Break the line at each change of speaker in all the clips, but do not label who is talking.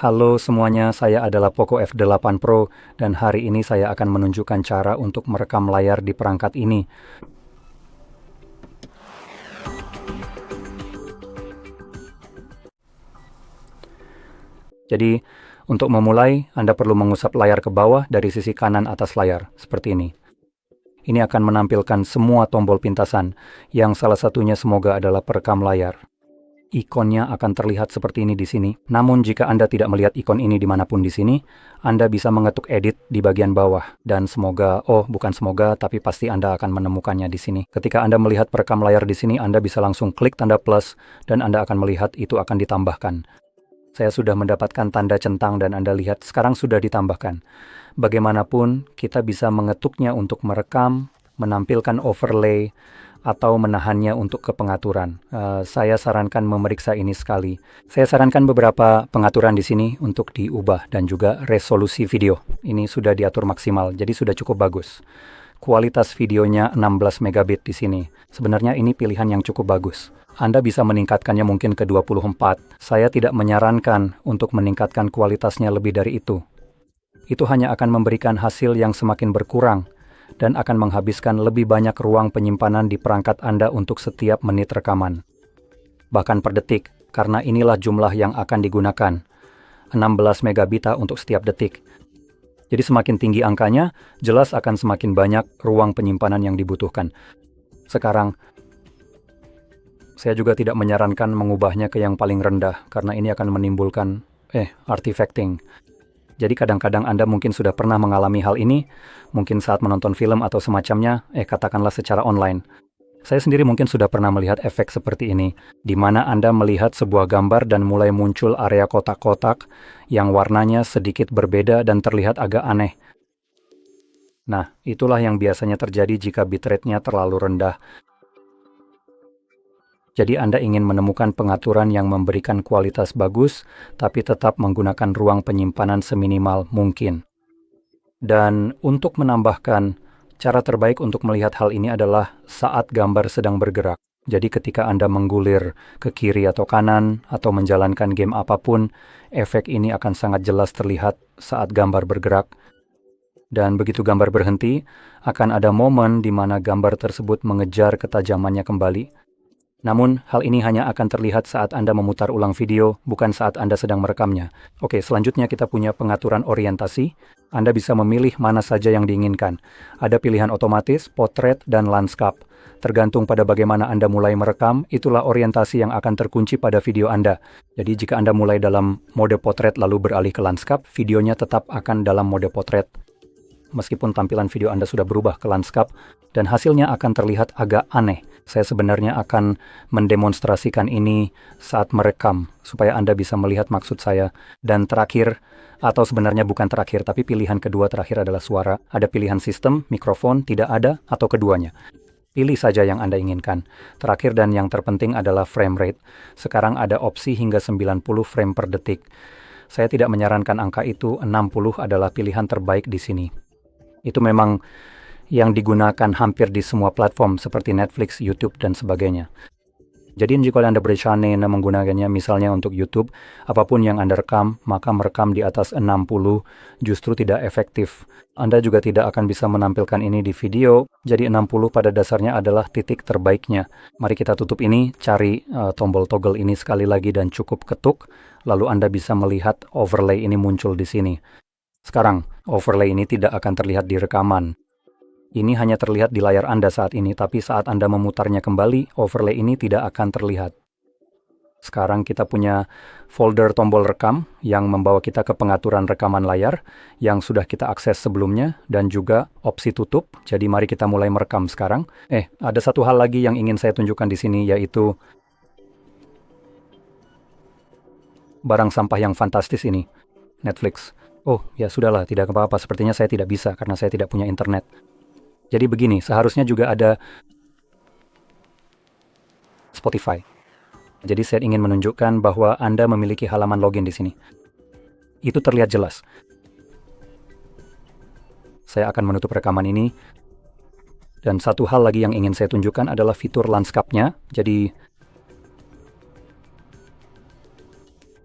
Halo semuanya, saya adalah Poco F8 Pro dan hari ini saya akan menunjukkan cara untuk merekam layar di perangkat ini. Jadi, untuk memulai, Anda perlu mengusap layar ke bawah dari sisi kanan atas layar, seperti ini. Ini akan menampilkan semua tombol pintasan, yang salah satunya semoga adalah perekam layar. Ikonnya akan terlihat seperti ini di sini. Namun jika Anda tidak melihat ikon ini dimanapun di sini, Anda bisa mengetuk edit di bagian bawah. Dan semoga, bukan semoga, tapi pasti Anda akan menemukannya di sini. Ketika Anda melihat perekam layar di sini, Anda bisa langsung klik tanda plus, dan Anda akan melihat itu akan ditambahkan. Saya sudah mendapatkan tanda centang dan Anda lihat sekarang sudah ditambahkan. Bagaimanapun, kita bisa mengetuknya untuk merekam, menampilkan overlay, atau menahannya untuk ke pengaturan. Saya sarankan memeriksa ini sekali. Saya sarankan beberapa pengaturan di sini untuk diubah dan juga resolusi video. Ini sudah diatur maksimal, jadi sudah cukup bagus. Kualitas videonya 16 megabit di sini. Sebenarnya ini pilihan yang cukup bagus. Anda bisa meningkatkannya mungkin ke 24. Saya tidak menyarankan untuk meningkatkan kualitasnya lebih dari itu. Itu hanya akan memberikan hasil yang semakin berkurang dan akan menghabiskan lebih banyak ruang penyimpanan di perangkat Anda untuk setiap menit rekaman. Bahkan per detik, karena inilah jumlah yang akan digunakan. 16 megabit untuk setiap detik. Jadi semakin tinggi angkanya, jelas akan semakin banyak ruang penyimpanan yang dibutuhkan. Sekarang, saya juga tidak menyarankan mengubahnya ke yang paling rendah, karena ini akan menimbulkan artifacting. Jadi kadang-kadang Anda mungkin sudah pernah mengalami hal ini, mungkin saat menonton film atau semacamnya, katakanlah secara online. Saya sendiri mungkin sudah pernah melihat efek seperti ini, di mana Anda melihat sebuah gambar dan mulai muncul area kotak-kotak yang warnanya sedikit berbeda dan terlihat agak aneh. Nah, itulah yang biasanya terjadi jika bitrate-nya terlalu rendah. Jadi Anda ingin menemukan pengaturan yang memberikan kualitas bagus, tapi tetap menggunakan ruang penyimpanan seminimal mungkin. Dan untuk menambahkan, cara terbaik untuk melihat hal ini adalah saat gambar sedang bergerak. Jadi ketika Anda menggulir ke kiri atau kanan, atau menjalankan game apapun, efek ini akan sangat jelas terlihat saat gambar bergerak. Dan begitu gambar berhenti, akan ada momen di mana gambar tersebut mengejar ketajamannya kembali. Namun, hal ini hanya akan terlihat saat Anda memutar ulang video, bukan saat Anda sedang merekamnya. Oke, selanjutnya kita punya pengaturan orientasi. Anda bisa memilih mana saja yang diinginkan. Ada pilihan otomatis, potret, dan landscape. Tergantung pada bagaimana Anda mulai merekam, itulah orientasi yang akan terkunci pada video Anda. Jadi jika Anda mulai dalam mode potret lalu beralih ke landscape, videonya tetap akan dalam mode potret. Meskipun tampilan video Anda sudah berubah ke landscape, dan hasilnya akan terlihat agak aneh. Saya sebenarnya akan mendemonstrasikan ini saat merekam, supaya Anda bisa melihat maksud saya. Dan terakhir, atau sebenarnya bukan terakhir, tapi pilihan kedua terakhir adalah suara. Ada pilihan sistem, mikrofon, tidak ada, atau keduanya. Pilih saja yang Anda inginkan. Terakhir dan yang terpenting adalah frame rate. Sekarang ada opsi hingga 90 frame per detik. Saya tidak menyarankan angka itu, 60 adalah pilihan terbaik di sini. Itu memang yang digunakan hampir di semua platform seperti Netflix, YouTube, dan sebagainya. Jadi jika Anda berencana menggunakannya misalnya untuk YouTube, apapun yang Anda rekam, maka merekam di atas 60 justru tidak efektif. Anda juga tidak akan bisa menampilkan ini di video, jadi 60 pada dasarnya adalah titik terbaiknya. Mari kita tutup ini, cari tombol toggle ini sekali lagi dan cukup ketuk, lalu Anda bisa melihat overlay ini muncul di sini. Sekarang, overlay ini tidak akan terlihat di rekaman. Ini hanya terlihat di layar Anda saat ini, tapi saat Anda memutarnya kembali, overlay ini tidak akan terlihat. Sekarang kita punya folder tombol rekam yang membawa kita ke pengaturan rekaman layar yang sudah kita akses sebelumnya dan juga opsi tutup. Jadi mari kita mulai merekam sekarang. Ada satu hal lagi yang ingin saya tunjukkan di sini, yaitu barang sampah yang fantastis ini, Netflix. Oh, ya sudahlah, tidak apa-apa. Sepertinya saya tidak bisa karena saya tidak punya internet. Jadi begini, seharusnya juga ada Spotify. Jadi saya ingin menunjukkan bahwa Anda memiliki halaman login di sini. Itu terlihat jelas. Saya akan menutup rekaman ini. Dan satu hal lagi yang ingin saya tunjukkan adalah fitur landscape-nya. Jadi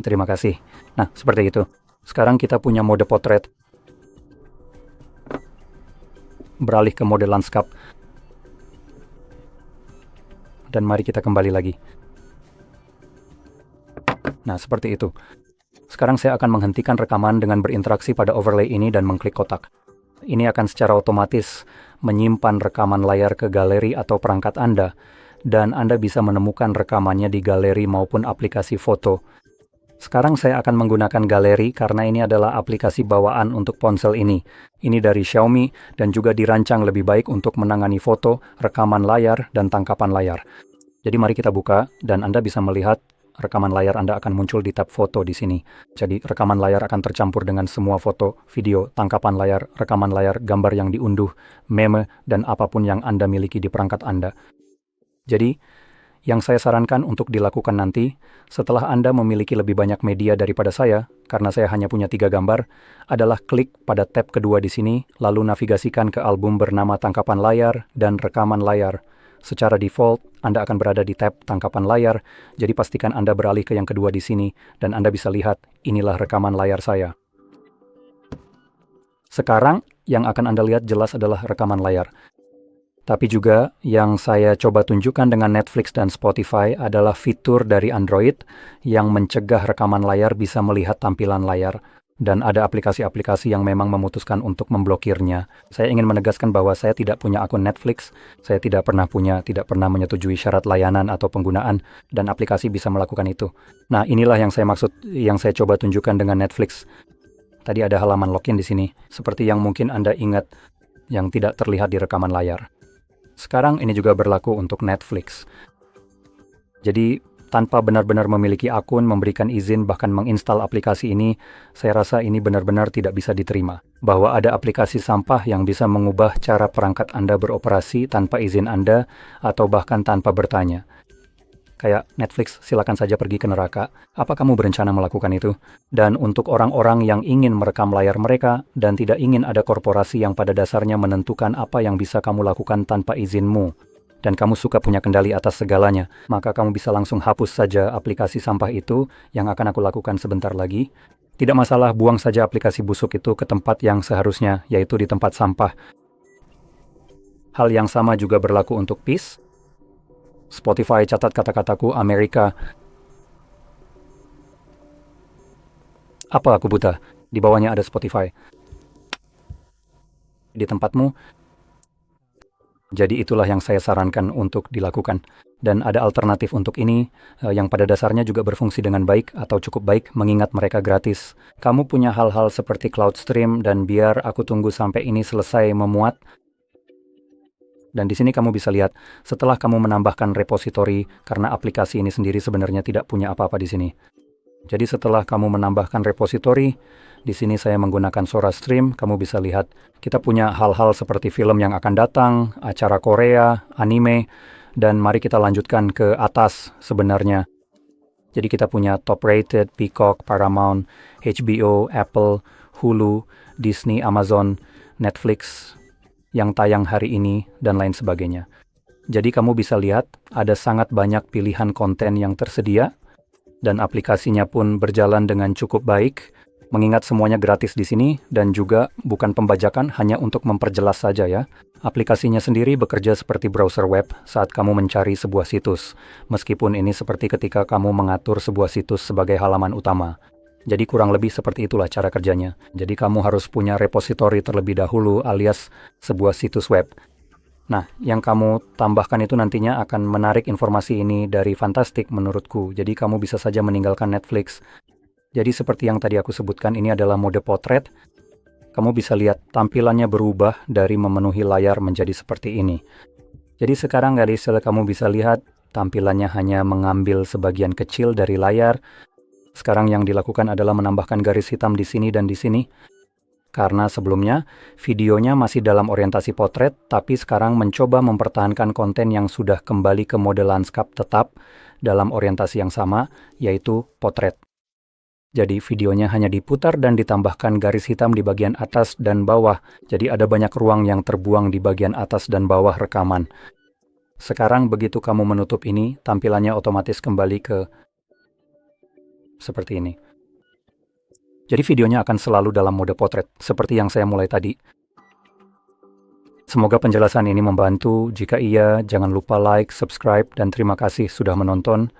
Terima kasih. Nah, seperti itu. Sekarang kita punya mode potret. Beralih ke mode landscape. Dan mari kita kembali lagi. Nah, seperti itu. Sekarang saya akan menghentikan rekaman dengan berinteraksi pada overlay ini dan mengklik kotak. Ini akan secara otomatis menyimpan rekaman layar ke galeri atau perangkat Anda, dan Anda bisa menemukan rekamannya di galeri maupun aplikasi foto. Sekarang saya akan menggunakan galeri karena ini adalah aplikasi bawaan untuk ponsel ini. Ini dari Xiaomi dan juga dirancang lebih baik untuk menangani foto, rekaman layar, dan tangkapan layar. Jadi mari kita buka dan Anda bisa melihat rekaman layar Anda akan muncul di tab foto di sini. Jadi rekaman layar akan tercampur dengan semua foto, video, tangkapan layar, rekaman layar, gambar yang diunduh, meme, dan apapun yang Anda miliki di perangkat Anda. Jadi, yang saya sarankan untuk dilakukan nanti, setelah Anda memiliki lebih banyak media daripada saya, karena saya hanya punya 3 gambar, adalah klik pada tab kedua di sini, lalu navigasikan ke album bernama tangkapan layar dan rekaman layar. Secara default, Anda akan berada di tab tangkapan layar, jadi pastikan Anda beralih ke yang kedua di sini, dan Anda bisa lihat, inilah rekaman layar saya. Sekarang, yang akan Anda lihat jelas adalah rekaman layar. Tapi juga yang saya coba tunjukkan dengan Netflix dan Spotify adalah fitur dari Android yang mencegah rekaman layar bisa melihat tampilan layar. Dan ada aplikasi-aplikasi yang memang memutuskan untuk memblokirnya. Saya ingin menegaskan bahwa saya tidak punya akun Netflix, saya tidak pernah menyetujui syarat layanan atau penggunaan, dan aplikasi bisa melakukan itu. Nah, inilah yang saya maksud, yang saya coba tunjukkan dengan Netflix. Tadi ada halaman login di sini, seperti yang mungkin Anda ingat, yang tidak terlihat di rekaman layar. Sekarang ini juga berlaku untuk Netflix. Jadi, tanpa benar-benar memiliki akun, memberikan izin, bahkan menginstal aplikasi ini, saya rasa ini benar-benar tidak bisa diterima. Bahwa ada aplikasi sampah yang bisa mengubah cara perangkat Anda beroperasi tanpa izin Anda, atau bahkan tanpa bertanya. Kayak Netflix, silakan saja pergi ke neraka. Apa kamu berencana melakukan itu? Dan untuk orang-orang yang ingin merekam layar mereka dan tidak ingin ada korporasi yang pada dasarnya menentukan apa yang bisa kamu lakukan tanpa izinmu, dan kamu suka punya kendali atas segalanya, maka kamu bisa langsung hapus saja aplikasi sampah itu yang akan aku lakukan sebentar lagi. Tidak masalah, buang saja aplikasi busuk itu ke tempat yang seharusnya, yaitu di tempat sampah. Hal yang sama juga berlaku untuk Peace. Spotify, catat kata-kataku, Amerika. Apa aku buta? Di bawahnya ada Spotify. Di tempatmu. Jadi itulah yang saya sarankan untuk dilakukan. Dan ada alternatif untuk ini, yang pada dasarnya juga berfungsi dengan baik atau cukup baik, mengingat mereka gratis. Kamu punya hal-hal seperti CloudStream, dan biar aku tunggu sampai ini selesai memuat. Dan di sini kamu bisa lihat, setelah kamu menambahkan repositori, karena aplikasi ini sendiri sebenarnya tidak punya apa-apa di sini. Jadi setelah kamu menambahkan repositori, di sini saya menggunakan SoraStream, kamu bisa lihat, kita punya hal-hal seperti film yang akan datang, acara Korea, anime, dan mari kita lanjutkan ke atas sebenarnya. Jadi kita punya top rated, Peacock, Paramount, HBO, Apple, Hulu, Disney, Amazon, Netflix, yang tayang hari ini, dan lain sebagainya. Jadi kamu bisa lihat, ada sangat banyak pilihan konten yang tersedia, dan aplikasinya pun berjalan dengan cukup baik, mengingat semuanya gratis di sini, dan juga bukan pembajakan, hanya untuk memperjelas saja ya. Aplikasinya sendiri bekerja seperti browser web saat kamu mencari sebuah situs, meskipun ini seperti ketika kamu mengatur sebuah situs sebagai halaman utama. Jadi kurang lebih seperti itulah cara kerjanya. Jadi kamu harus punya repositori terlebih dahulu alias sebuah situs web. Nah, yang kamu tambahkan itu nantinya akan menarik informasi ini dari Fantastic menurutku. Jadi kamu bisa saja meninggalkan Netflix. Jadi seperti yang tadi aku sebutkan, ini adalah mode potret. Kamu bisa lihat tampilannya berubah dari memenuhi layar menjadi seperti ini. Jadi sekarang guys, kamu bisa lihat tampilannya hanya mengambil sebagian kecil dari layar. Sekarang yang dilakukan adalah menambahkan garis hitam di sini dan di sini. Karena sebelumnya, videonya masih dalam orientasi potret, tapi sekarang mencoba mempertahankan konten yang sudah kembali ke mode landscape tetap dalam orientasi yang sama, yaitu potret. Jadi videonya hanya diputar dan ditambahkan garis hitam di bagian atas dan bawah, jadi ada banyak ruang yang terbuang di bagian atas dan bawah rekaman. Sekarang begitu kamu menutup ini, tampilannya otomatis kembali ke seperti ini. Jadi videonya akan selalu dalam mode potret, seperti yang saya mulai tadi. Semoga penjelasan ini membantu. Jika iya, jangan lupa like, subscribe, dan terima kasih sudah menonton.